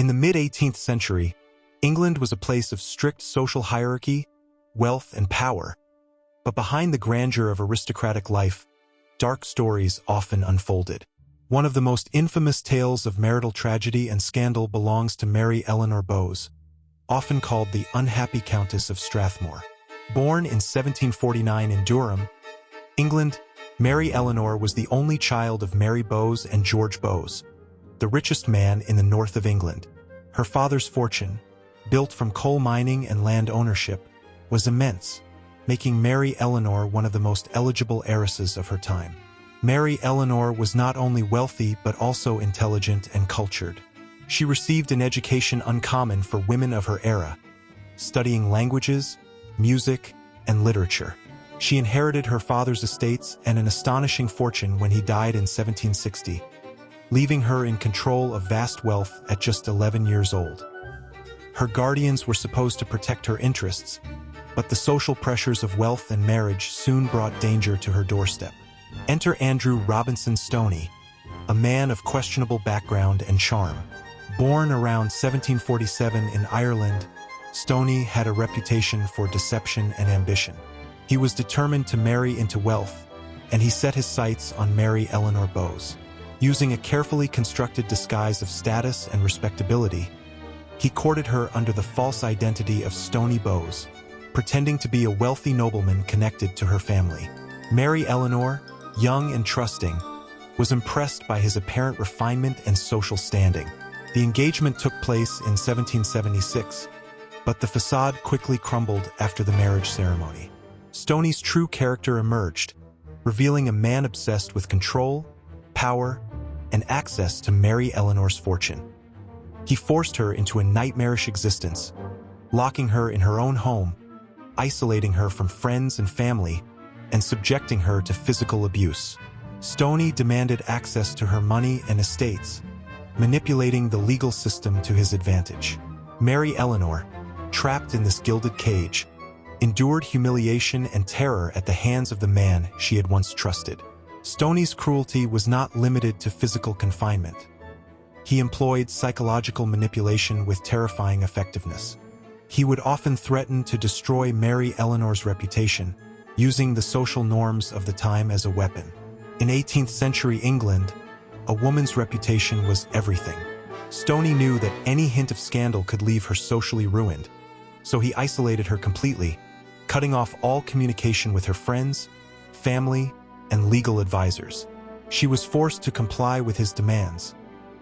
In the mid-18th century, England was a place of strict social hierarchy, wealth, and power. But behind the grandeur of aristocratic life, dark stories often unfolded. One of the most infamous tales of marital tragedy and scandal belongs to Mary Eleanor Bowes, often called the unhappy Countess of Strathmore. Born in 1749 in Durham, England, Mary Eleanor was the only child of Mary Bowes and George Bowes, the richest man in the north of England. Her father's fortune, built from coal mining and land ownership, was immense, making Mary Eleanor one of the most eligible heiresses of her time. Mary Eleanor was not only wealthy but also intelligent and cultured. She received an education uncommon for women of her era, studying languages, music, and literature. She inherited her father's estates and an astonishing fortune when he died in 1760, leaving her in control of vast wealth at just 11 years old. Her guardians were supposed to protect her interests, but the social pressures of wealth and marriage soon brought danger to her doorstep. Enter Andrew Robinson Stoney, a man of questionable background and charm. Born around 1747 in Ireland, Stoney had a reputation for deception and ambition. He was determined to marry into wealth, and he set his sights on Mary Eleanor Bowes. Using a carefully constructed disguise of status and respectability, he courted her under the false identity of Stoney Bowes, pretending to be a wealthy nobleman connected to her family. Mary Eleanor, young and trusting, was impressed by his apparent refinement and social standing. The engagement took place in 1776, but the facade quickly crumbled after the marriage ceremony. Stoney's true character emerged, revealing a man obsessed with control, power, and access to Mary Eleanor's fortune. He forced her into a nightmarish existence, locking her in her own home, isolating her from friends and family, and subjecting her to physical abuse. Stoney demanded access to her money and estates, manipulating the legal system to his advantage. Mary Eleanor, trapped in this gilded cage, endured humiliation and terror at the hands of the man she had once trusted. Stoney's cruelty was not limited to physical confinement. He employed psychological manipulation with terrifying effectiveness. He would often threaten to destroy Mary Eleanor's reputation, using the social norms of the time as a weapon. In 18th century England, a woman's reputation was everything. Stoney knew that any hint of scandal could leave her socially ruined, so he isolated her completely, cutting off all communication with her friends, family, and legal advisors. She was forced to comply with his demands,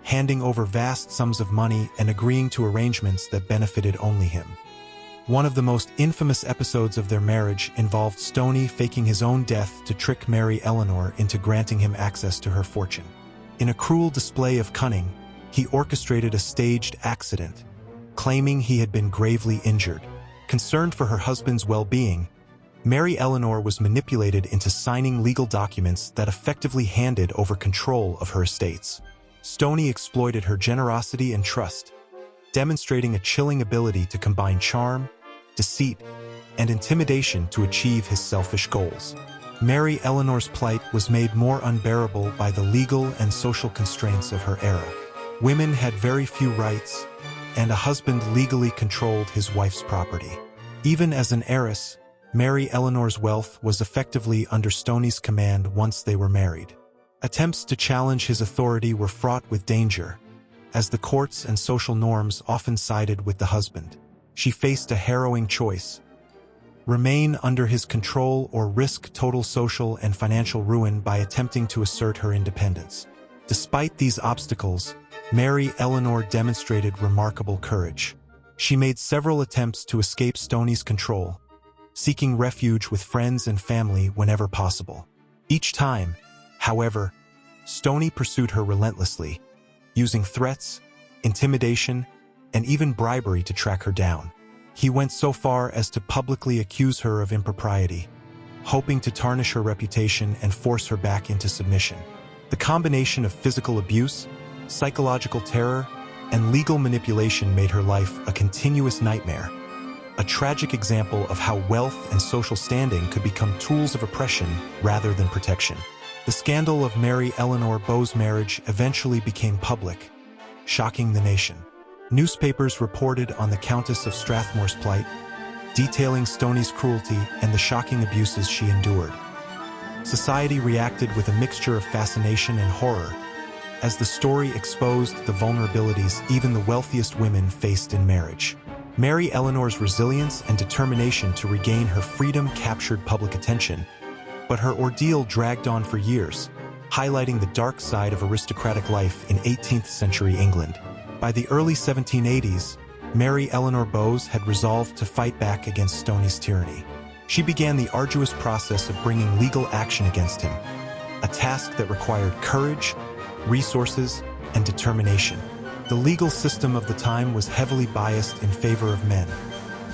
handing over vast sums of money and agreeing to arrangements that benefited only him. One of the most infamous episodes of their marriage involved Stoney faking his own death to trick Mary Eleanor into granting him access to her fortune. In a cruel display of cunning, he orchestrated a staged accident, claiming he had been gravely injured. Concerned for her husband's well-being, Mary Eleanor was manipulated into signing legal documents that effectively handed over control of her estates. Stoney exploited her generosity and trust, demonstrating a chilling ability to combine charm, deceit, and intimidation to achieve his selfish goals. Mary Eleanor's plight was made more unbearable by the legal and social constraints of her era. Women had very few rights, and a husband legally controlled his wife's property. Even as an heiress, Mary Eleanor's wealth was effectively under Stoney's command once they were married. Attempts to challenge his authority were fraught with danger, as the courts and social norms often sided with the husband. She faced a harrowing choice: remain under his control or risk total social and financial ruin by attempting to assert her independence. Despite these obstacles, Mary Eleanor demonstrated remarkable courage. She made several attempts to escape Stoney's control, seeking refuge with friends and family whenever possible. Each time, however, Stoney pursued her relentlessly, using threats, intimidation, and even bribery to track her down. He went so far as to publicly accuse her of impropriety, hoping to tarnish her reputation and force her back into submission. The combination of physical abuse, psychological terror, and legal manipulation made her life a continuous nightmare, a tragic example of how wealth and social standing could become tools of oppression rather than protection. The scandal of Mary Eleanor Bowes' marriage eventually became public, shocking the nation. Newspapers reported on the Countess of Strathmore's plight, detailing Stoney's cruelty and the shocking abuses she endured. Society reacted with a mixture of fascination and horror, as the story exposed the vulnerabilities even the wealthiest women faced in marriage. Mary Eleanor's resilience and determination to regain her freedom captured public attention, but her ordeal dragged on for years, highlighting the dark side of aristocratic life in 18th century England. By the early 1780s, Mary Eleanor Bowes had resolved to fight back against Stoney's tyranny. She began the arduous process of bringing legal action against him, a task that required courage, resources, and determination. The legal system of the time was heavily biased in favor of men,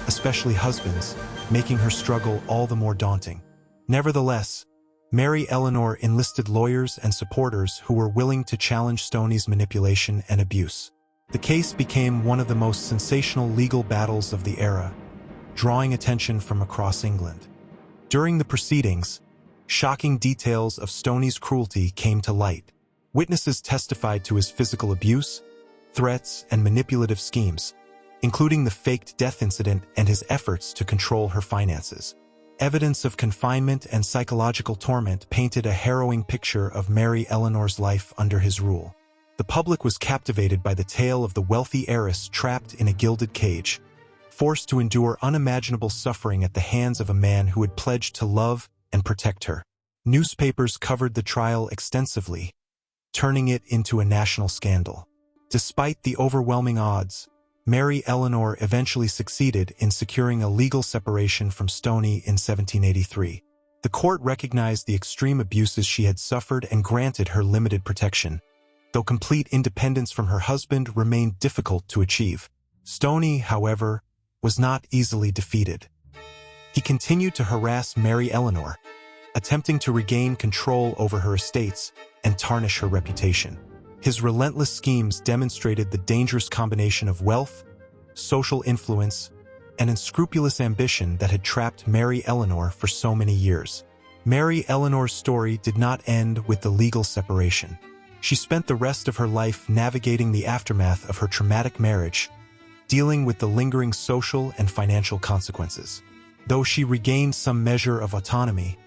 especially husbands, making her struggle all the more daunting. Nevertheless, Mary Eleanor enlisted lawyers and supporters who were willing to challenge Stoney's manipulation and abuse. The case became one of the most sensational legal battles of the era, drawing attention from across England. During the proceedings, shocking details of Stoney's cruelty came to light. Witnesses testified to his physical abuse, threats, and manipulative schemes, including the faked death incident and his efforts to control her finances. Evidence of confinement and psychological torment painted a harrowing picture of Mary Eleanor's life under his rule. The public was captivated by the tale of the wealthy heiress trapped in a gilded cage, forced to endure unimaginable suffering at the hands of a man who had pledged to love and protect her. Newspapers covered the trial extensively, turning it into a national scandal. Despite the overwhelming odds, Mary Eleanor eventually succeeded in securing a legal separation from Stoney in 1783. The court recognized the extreme abuses she had suffered and granted her limited protection, though complete independence from her husband remained difficult to achieve. Stoney, however, was not easily defeated. He continued to harass Mary Eleanor, attempting to regain control over her estates and tarnish her reputation. His relentless schemes demonstrated the dangerous combination of wealth, social influence, and unscrupulous ambition that had trapped Mary Eleanor for so many years. Mary Eleanor's story did not end with the legal separation. She spent the rest of her life navigating the aftermath of her traumatic marriage, dealing with the lingering social and financial consequences. Though she regained some measure of autonomy,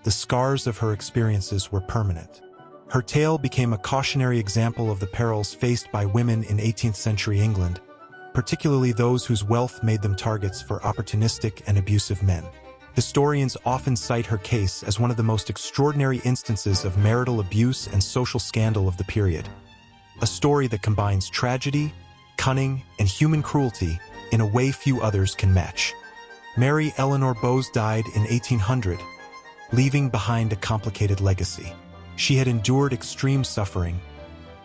the scars of her experiences were permanent. Her tale became a cautionary example of the perils faced by women in 18th century England, particularly those whose wealth made them targets for opportunistic and abusive men. Historians often cite her case as one of the most extraordinary instances of marital abuse and social scandal of the period, a story that combines tragedy, cunning, and human cruelty in a way few others can match. Mary Eleanor Bowes died in 1800, leaving behind a complicated legacy. She had endured extreme suffering,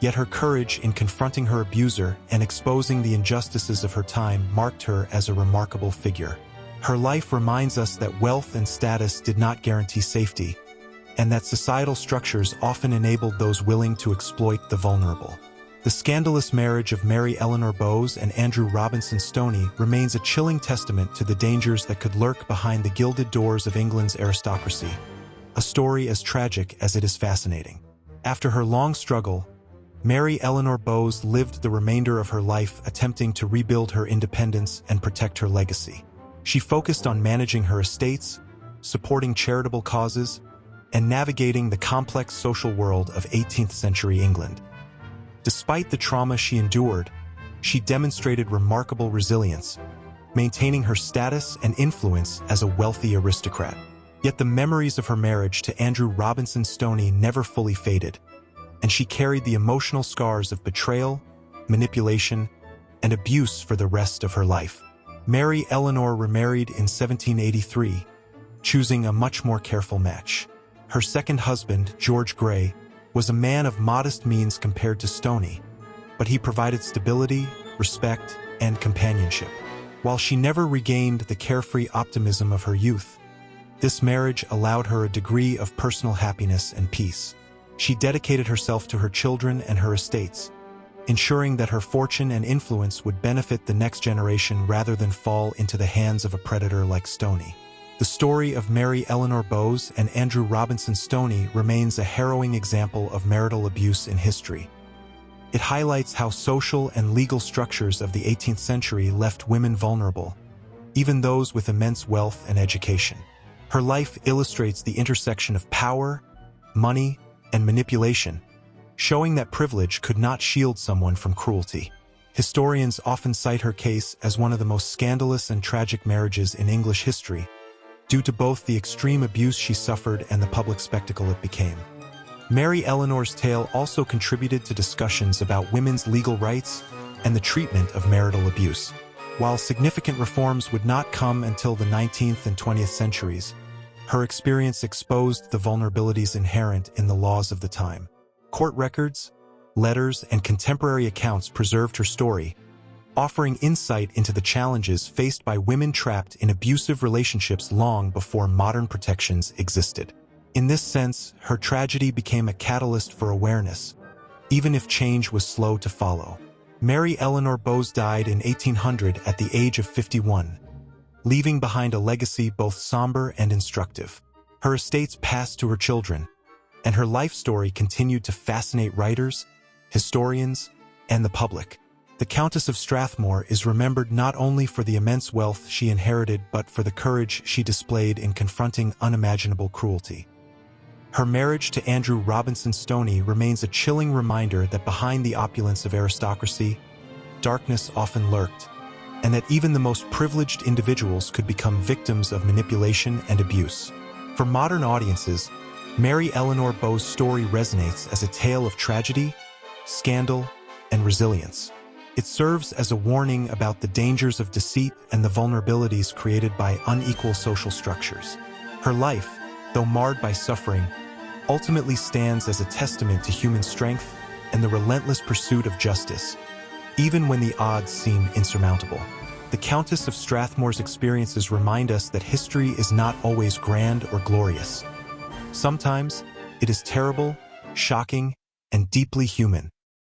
yet her courage in confronting her abuser and exposing the injustices of her time marked her as a remarkable figure. Her life reminds us that wealth and status did not guarantee safety, and that societal structures often enabled those willing to exploit the vulnerable. The scandalous marriage of Mary Eleanor Bowes and Andrew Robinson Stoney remains a chilling testament to the dangers that could lurk behind the gilded doors of England's aristocracy, a story as tragic as it is fascinating. After her long struggle, Mary Eleanor Bowes lived the remainder of her life attempting to rebuild her independence and protect her legacy. She focused on managing her estates, supporting charitable causes, and navigating the complex social world of 18th century England. Despite the trauma she endured, she demonstrated remarkable resilience, maintaining her status and influence as a wealthy aristocrat. Yet the memories of her marriage to Andrew Robinson Stoney never fully faded, and she carried the emotional scars of betrayal, manipulation, and abuse for the rest of her life. Mary Eleanor remarried in 1783, choosing a much more careful match. Her second husband, George Grey, was a man of modest means compared to Stoney, but he provided stability, respect, and companionship. While she never regained the carefree optimism of her youth, this marriage allowed her a degree of personal happiness and peace. She dedicated herself to her children and her estates, ensuring that her fortune and influence would benefit the next generation rather than fall into the hands of a predator like Stoney. The story of Mary Eleanor Bowes and Andrew Robinson Stoney remains a harrowing example of marital abuse in history. It highlights how social and legal structures of the 18th century left women vulnerable, even those with immense wealth and education. Her life illustrates the intersection of power, money, and manipulation, showing that privilege could not shield someone from cruelty. Historians often cite her case as one of the most scandalous and tragic marriages in English history, due to both the extreme abuse she suffered and the public spectacle it became. Mary Eleanor's tale also contributed to discussions about women's legal rights and the treatment of marital abuse. While significant reforms would not come until the 19th and 20th centuries, her experience exposed the vulnerabilities inherent in the laws of the time. Court records, letters, and contemporary accounts preserved her story, offering insight into the challenges faced by women trapped in abusive relationships long before modern protections existed. In this sense, her tragedy became a catalyst for awareness, even if change was slow to follow. Mary Eleanor Bowes died in 1800 at the age of 51, leaving behind a legacy both somber and instructive. Her estates passed to her children, and her life story continued to fascinate writers, historians, and the public. The Countess of Strathmore is remembered not only for the immense wealth she inherited but for the courage she displayed in confronting unimaginable cruelty. Her marriage to Andrew Robinson Stoney remains a chilling reminder that behind the opulence of aristocracy, darkness often lurked, and that even the most privileged individuals could become victims of manipulation and abuse. For modern audiences, Mary Eleanor Bowes' story resonates as a tale of tragedy, scandal, and resilience. It serves as a warning about the dangers of deceit and the vulnerabilities created by unequal social structures. Her life, though marred by suffering, ultimately stands as a testament to human strength and the relentless pursuit of justice, even when the odds seem insurmountable. The Countess of Strathmore's experiences remind us that history is not always grand or glorious. Sometimes, it is terrible, shocking, and deeply human.